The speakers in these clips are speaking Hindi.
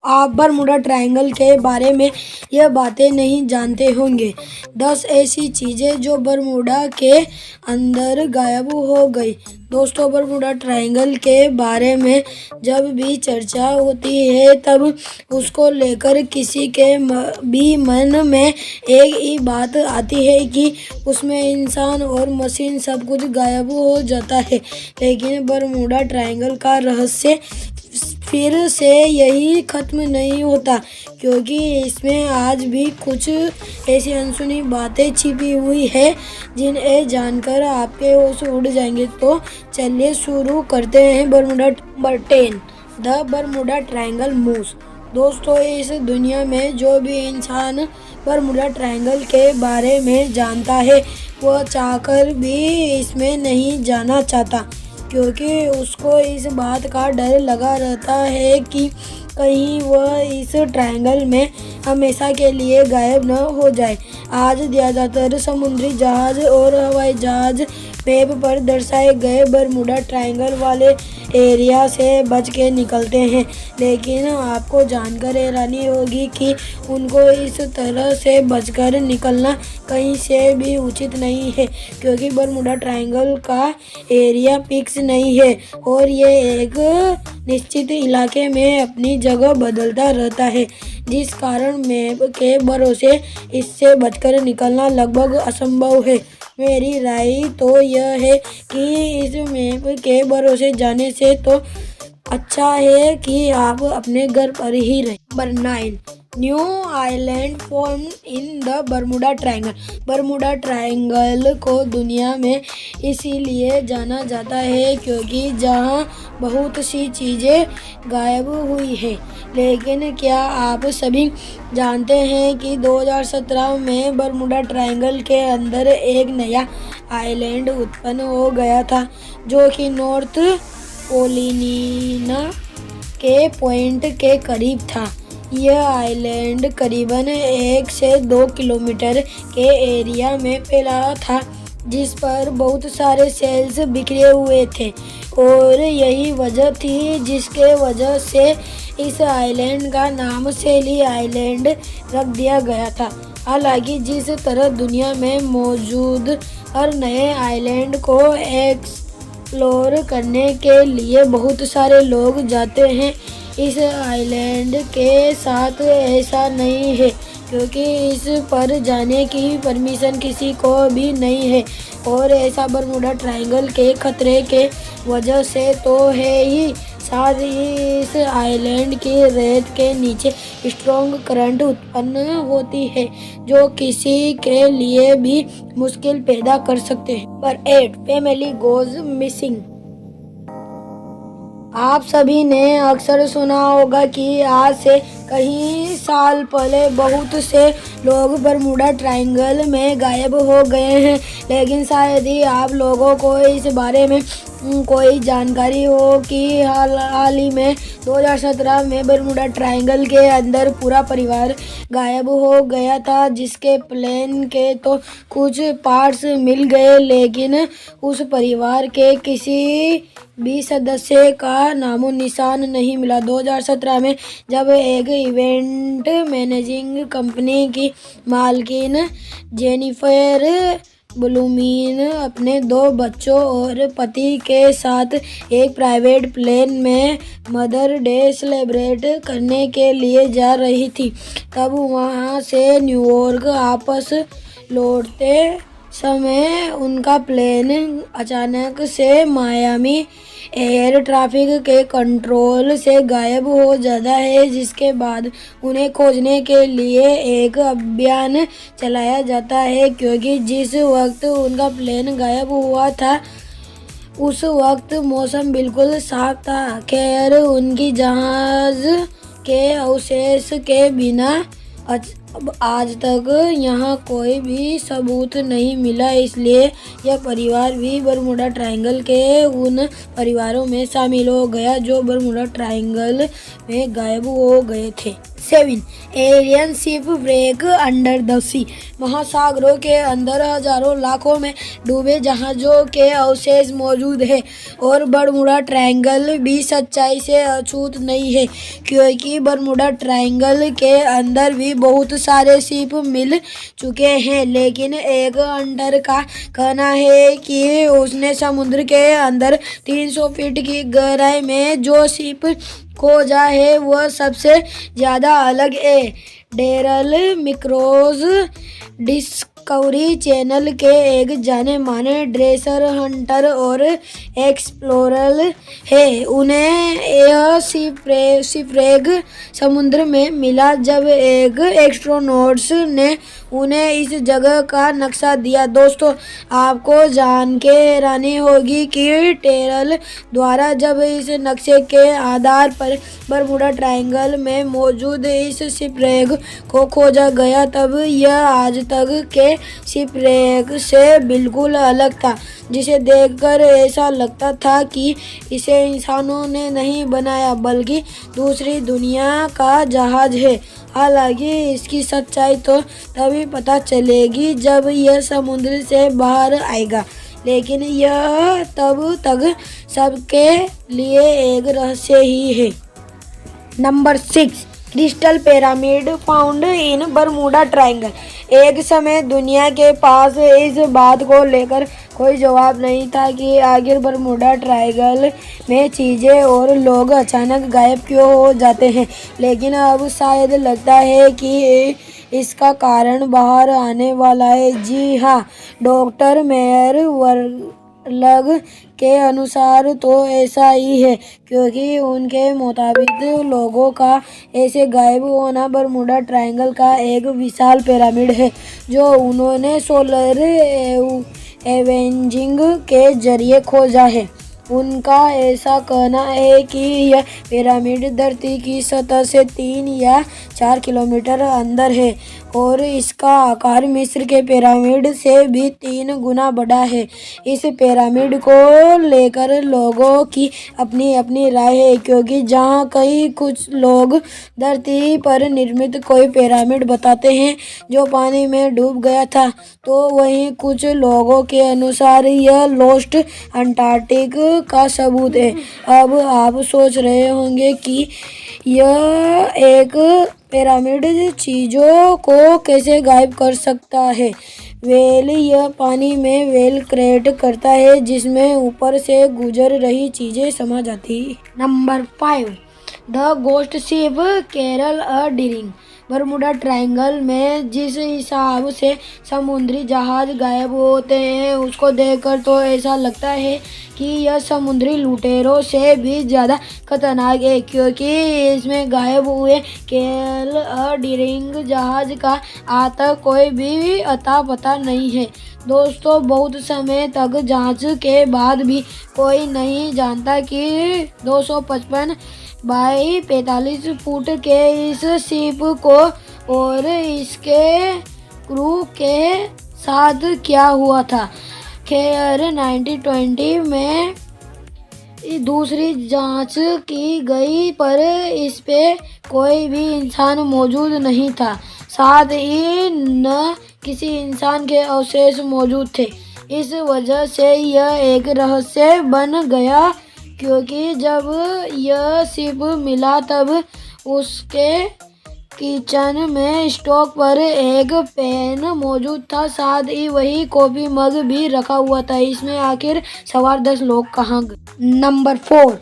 आप बरमूडा ट्रायंगल के बारे में यह बातें नहीं जानते होंगे। 10 ऐसी चीज़ें जो बरमूडा के अंदर गायब हो गई। दोस्तों, बरमूडा ट्रायंगल के बारे में जब भी चर्चा होती है तब उसको लेकर किसी के भी मन में एक ही बात आती है कि उसमें इंसान और मशीन सब कुछ गायब हो जाता है। लेकिन बरमूडा ट्रायंगल का रहस्य फिर से यही खत्म नहीं होता, क्योंकि इसमें आज भी कुछ ऐसी अनसुनी बातें छिपी हुई है जिन्हें जानकर आपके होश उड़ जाएंगे। तो चलिए शुरू करते हैं। Bermuda number 10, the Bermuda triangle moves. दोस्तों, इस दुनिया में जो भी इंसान बरमूडा ट्रायंगल के बारे में जानता है वह चाहकर भी इसमें नहीं जाना चाहता, क्योंकि उसको इस बात का डर लगा रहता है कि कहीं वह इस ट्रायंगल में हमेशा के लिए गायब न हो जाए। आज ज़्यादातर समुद्री जहाज और हवाई जहाज मैप पर दर्शाए गए बरमूडा ट्रायंगल वाले एरिया से बच के निकलते हैं, लेकिन आपको जानकर हैरानी होगी कि उनको इस तरह से बचकर निकलना कहीं से भी उचित नहीं है, क्योंकि बरमूडा ट्रायंगल का एरिया फिक्स नहीं है और ये एक निश्चित इलाके में अपनी जगह बदलता रहता है, जिस कारण मैप के भरोसे इससे बचकर निकलना लगभग असंभव है। मेरी राय तो यह है कि इस मैप के भरोसे जाने से तो अच्छा है कि आप अपने घर पर ही रहें। Number 9, new island form in the Bermuda triangle. Bermuda triangle को दुनिया में इसीलिए जाना जाता है क्योंकि जहां बहुत सी चीज़ें गायब हुई है। लेकिन क्या आप सभी जानते हैं कि 2017 में बरमूडा ट्रायंगल के अंदर एक नया आइलैंड उत्पन्न हो गया था, जो कि नॉर्थ कैरोलिना के पॉइंट के करीब था। यह आइलैंड करीबन 1 से 2 किलोमीटर के एरिया में फैला था, जिस पर बहुत सारे सेल्स बिखरे हुए थे, और यही वजह थी जिसके वजह से इस आइलैंड का नाम सेली आइलैंड रख दिया गया था। हालांकि जिस तरह दुनिया में मौजूद हर नए आइलैंड को एक्सप्लोर करने के लिए बहुत सारे लोग जाते हैं, इस आइलैंड के साथ ऐसा नहीं है, क्योंकि इस पर जाने की परमिशन किसी को भी नहीं है। और ऐसा बरमूडा ट्रायंगल के खतरे के वजह से तो है ही, साथ ही इस आइलैंड की रेत के नीचे स्ट्रॉन्ग करंट उत्पन्न होती है, जो किसी के लिए भी मुश्किल पैदा कर सकते हैं। Number 8, family goes missing. आप सभी ने अक्सर सुना होगा कि आज से कई साल पहले बहुत से लोग बरमूडा ट्रायंगल में गायब हो गए हैं, लेकिन शायद ही आप लोगों को इस बारे में कोई जानकारी हो कि हाल ही में 2017 में बरमूडा ट्रायंगल के अंदर पूरा परिवार गायब हो गया था, जिसके प्लेन के तो कुछ पार्ट्स मिल गए, लेकिन उस परिवार के किसी भी सदस्य का नामो निशान नहीं मिला। 2017 में जब एक इवेंट मैनेजिंग कंपनी की मालकिन जेनिफर ब्लूमिन अपने 2 बच्चों और पति के साथ एक प्राइवेट प्लेन में मदर डे सेलिब्रेट करने के लिए जा रही थी, तब वहां से न्यूयॉर्क वापस लौटते समय उनका प्लेन अचानक से मायामी एयर ट्रैफिक के कंट्रोल से गायब हो जाता है, जिसके बाद उन्हें खोजने के लिए एक अभियान चलाया जाता है, क्योंकि जिस वक्त उनका प्लेन गायब हुआ था उस वक्त मौसम बिल्कुल साफ था। खैर, उनकी जहाज के अवशेष के बिना आज तक यहाँ कोई भी सबूत नहीं मिला, इसलिए यह परिवार भी बरमूडा ट्रायंगल के उन परिवारों में शामिल हो गया जो बरमूडा ट्रायंगल में गायब हो गए थे। 7. Alien ship break under the sea. महासागरों के अंदर हजारों लाखों में डूबे जहाजों के अवशेष मौजूद है और बरमूडा ट्रायंगल भी सच्चाई से अछूत नहीं है, क्योंकि बरमूडा ट्रायंगल के अंदर भी बहुत सारे शिप मिल चुके हैं। लेकिन एक हंटर का कहना है कि उसने समुद्र के अंदर 300 फीट की गहराई में जो शिप खोजा है वह सबसे ज्यादा अलग है। डेरल मिक्रोज डिस्कवरी चैनल के एक जाने माने ट्रेजर हंटर और एक्सप्लोरर है। उन्हें यह शिपरेक समुद्र में मिला जब एक एस्ट्रोनॉट्स ने उन्हें इस जगह का नक्शा दिया। दोस्तों, आपको जान के हैरानी होगी कि टेरल द्वारा जब इस नक्शे के आधार पर बरमूडा ट्रायंगल में मौजूद इस शिपरेक को खोजा गया, तब यह आज तक के शिपरेक से बिल्कुल अलग था, जिसे देखकर ऐसा लगता था कि इसे इंसानों ने नहीं बनाया बल्कि दूसरी दुनिया का जहाज है। हालांकि इसकी सच्चाई तो तभी पता चलेगी जब यह समुद्र से बाहर आएगा, लेकिन यह तब तक सबके लिए एक रहस्य ही है। Number 6. Crystal pyramid found in Bermuda triangle. एक समय दुनिया के पास इस बात को लेकर कोई जवाब नहीं था कि आखिर बरमूडा ट्रायंगल में चीज़ें और लोग अचानक गायब क्यों हो जाते हैं। लेकिन अब शायद लगता है कि इसका कारण बाहर आने वाला है। जी हाँ, डॉक्टर मेयर वर्लग के अनुसार तो ऐसा ही है, क्योंकि उनके मुताबिक लोगों का ऐसे गायब होना बरमूडा ट्रायंगल का एक विशाल पिरामिड है जो उन्होंने सोलर एवेंजिंग के जरिए खोजा है। उनका ऐसा कहना है कि यह पिरामिड धरती की सतह से 3 या 4 किलोमीटर अंदर है और इसका आकार मिस्र के पिरामिड से भी 3 गुना बड़ा है। इस पिरामिड को लेकर लोगों की अपनी अपनी राय है, क्योंकि जहां कई कुछ लोग धरती पर निर्मित कोई पिरामिड बताते हैं जो पानी में डूब गया था, तो वहीं कुछ लोगों के अनुसार यह लॉस्ट अंटार्कटिक का सबूत है। अब आप सोच रहे होंगे कि यह एक पिरामिड चीज़ों को कैसे गायब कर सकता है। यह पानी में वेल क्रिएट करता है जिसमें ऊपर से गुजर रही चीज़ें समा जाती। Number 5. The ghost ship Carroll A Deering. Bermuda Triangle में जिस हिसाब से समुद्री जहाज गायब होते हैं उसको देखकर तो ऐसा लगता है कि यह समुद्री लुटेरों से भी ज़्यादा खतरनाक है, क्योंकि इसमें गायब हुए कैरल अ डीरिंग जहाज का आज तक कोई भी अता पता नहीं है। दोस्तों, बहुत समय तक जांच के बाद भी कोई नहीं जानता कि 255 बाई 45 फुट के इस शिप को और इसके क्रू के साथ क्या हुआ था। खैर, 1920 में दूसरी जांच की गई पर इस पे कोई भी इंसान मौजूद नहीं था, साथ ही न किसी इंसान के अवशेष मौजूद थे। इस वजह से यह एक रहस्य बन गया, क्योंकि जब यह शिप मिला तब उसके किचन में स्टॉक पर एक पेन मौजूद था, साथ ही वही कॉफी मग भी रखा हुआ था। इसमें आखिर सवार 10 लोग कहाँ गए। नंबर 4.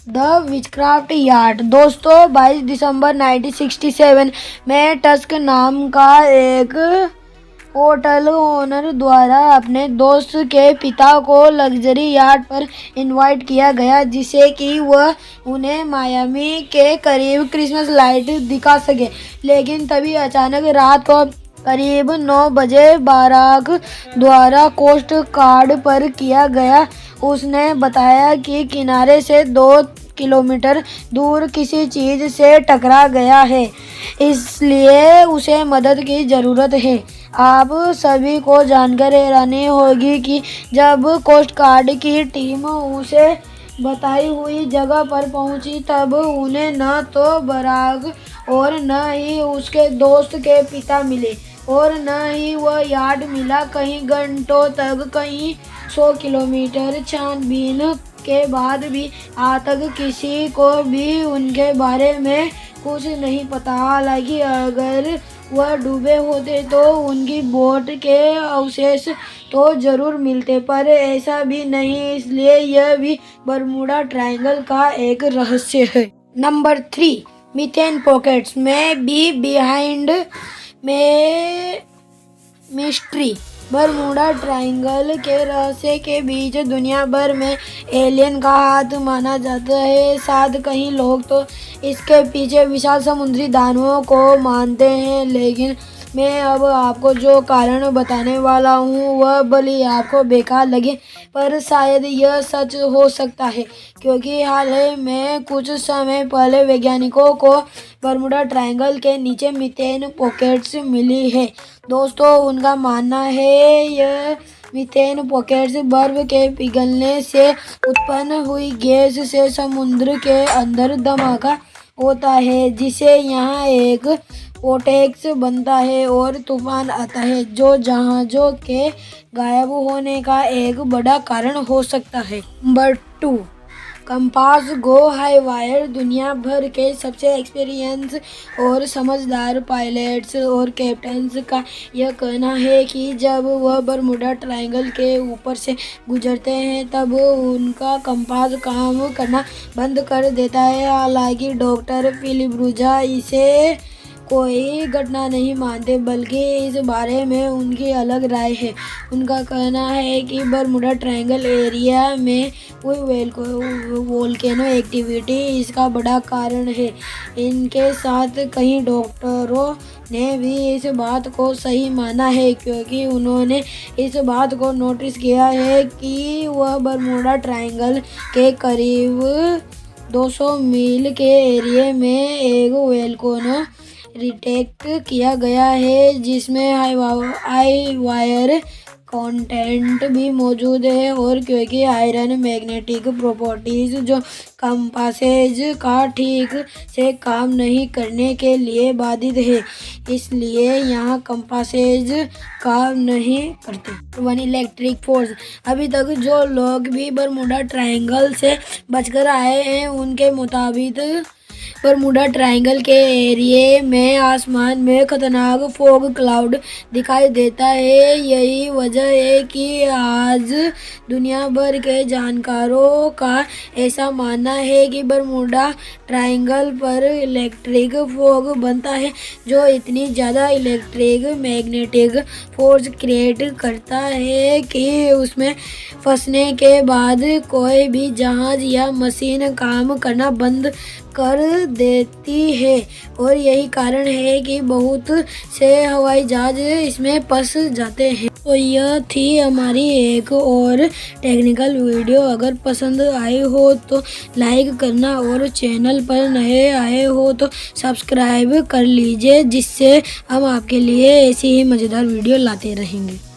The witchcraft yard. दोस्तों, 22 दिसंबर 1967 में टस्क नाम का एक होटल ओनर द्वारा अपने दोस्त के पिता को लग्जरी यार्ड पर इनवाइट किया गया, जिससे कि वह उन्हें मायामी के करीब क्रिसमस लाइट दिखा सके। लेकिन तभी अचानक रात को करीब 9 बजे बाराक द्वारा कोस्ट गार्ड पर किया गया। उसने बताया कि किनारे से 2 किलोमीटर दूर किसी चीज़ से टकरा गया है, इसलिए उसे मदद की ज़रूरत है। आप सभी को जानकर हैरानी होगी कि जब कोस्ट गार्ड की टीम उसे बताई हुई जगह पर पहुंची तब उन्हें न तो बराग और न ही उसके दोस्त के पिता मिले और न ही वह यार्ड मिला। कई घंटों तक, कई 100 किलोमीटर छानबीन के बाद भी आज तक किसी को भी उनके बारे में कुछ नहीं पता। हालांकि अगर वह डूबे होते तो उनकी बोट के अवशेष तो जरूर मिलते, पर ऐसा भी नहीं, इसलिए यह भी बरमूडा ट्रायंगल का एक रहस्य है। नंबर 3, मीथेन पॉकेट्स में बी बिहाइंड में मिस्ट्री। बरमूडा ट्रायंगल के रहस्य के बीच दुनिया भर में एलियन का हाथ माना जाता है। साथ कई लोग तो इसके पीछे विशाल समुद्री दानवों को मानते हैं, लेकिन मैं अब आपको जो कारण बताने वाला हूँ वह भले आपको बेकार लगे, पर शायद यह सच हो सकता है, क्योंकि हाल ही में कुछ समय पहले वैज्ञानिकों को बरमूडा ट्रायंगल के नीचे मीथेन पॉकेट्स मिली है। दोस्तों, उनका मानना है यह मीथेन पॉकेट्स बर्फ के पिघलने से उत्पन्न हुई गैस से समुद्र के अंदर धमाका होता है, जिसे यहाँ एक वोर्टेक्स बनता है और तूफान आता है, जो जहाज़ों के गायब होने का एक बड़ा कारण हो सकता है। नंबर 2, कंपास गो हाईवायर। दुनिया भर के सबसे एक्सपीरियंस और समझदार पायलट्स और कैप्टन्स का यह कहना है कि जब वह बरमूडा ट्रायंगल के ऊपर से गुजरते हैं तब उनका कंपास काम करना बंद कर देता है। हालांकि डॉक्टर फिलिब्रूजा इसे कोई घटना नहीं मानते, बल्कि इस बारे में उनकी अलग राय है। उनका कहना है कि बरमूडा ट्रायंगल एरिया में हुई वोल्केनो एक्टिविटी इसका बड़ा कारण है। इनके साथ कई डॉक्टरों ने भी इस बात को सही माना है, क्योंकि उन्होंने इस बात को नोटिस किया है कि वह बरमूडा ट्रायंगल के करीब 200 मील के एरिया में एक वोल्केनो डिटेक्ट किया गया है, जिसमें हाई वायर कंटेंट भी मौजूद है, और क्योंकि आयरन मैग्नेटिक प्रॉपर्टीज जो कंपासेज का ठीक से काम नहीं करने के लिए बाधित है, इसलिए यहाँ कंपासेज काम नहीं करते। 1, इलेक्ट्रिक फोर्स। अभी तक जो लोग भी बरमूडा ट्रायंगल से बचकर आए हैं उनके मुताबिक बरमूडा ट्रायंगल के एरिया में आसमान में खतरनाक फॉग क्लाउड दिखाई देता है। यही वजह है कि आज दुनिया भर के जानकारों का ऐसा मानना है कि बरमूडा ट्रायंगल पर इलेक्ट्रिक फॉग बनता है, जो इतनी ज़्यादा इलेक्ट्रिक मैग्नेटिक फोर्स क्रिएट करता है कि उसमें फंसने के बाद कोई भी जहाज या मशीन काम करना बंद कर देती है, और यही कारण है कि बहुत से हवाई जहाज इसमें फंस जाते हैं। तो यह थी हमारी एक और टेक्निकल वीडियो। अगर पसंद आई हो तो लाइक करना, और चैनल पर नए आए हो तो सब्सक्राइब कर लीजिए, जिससे हम आपके लिए ऐसी ही मज़ेदार वीडियो लाते रहेंगे।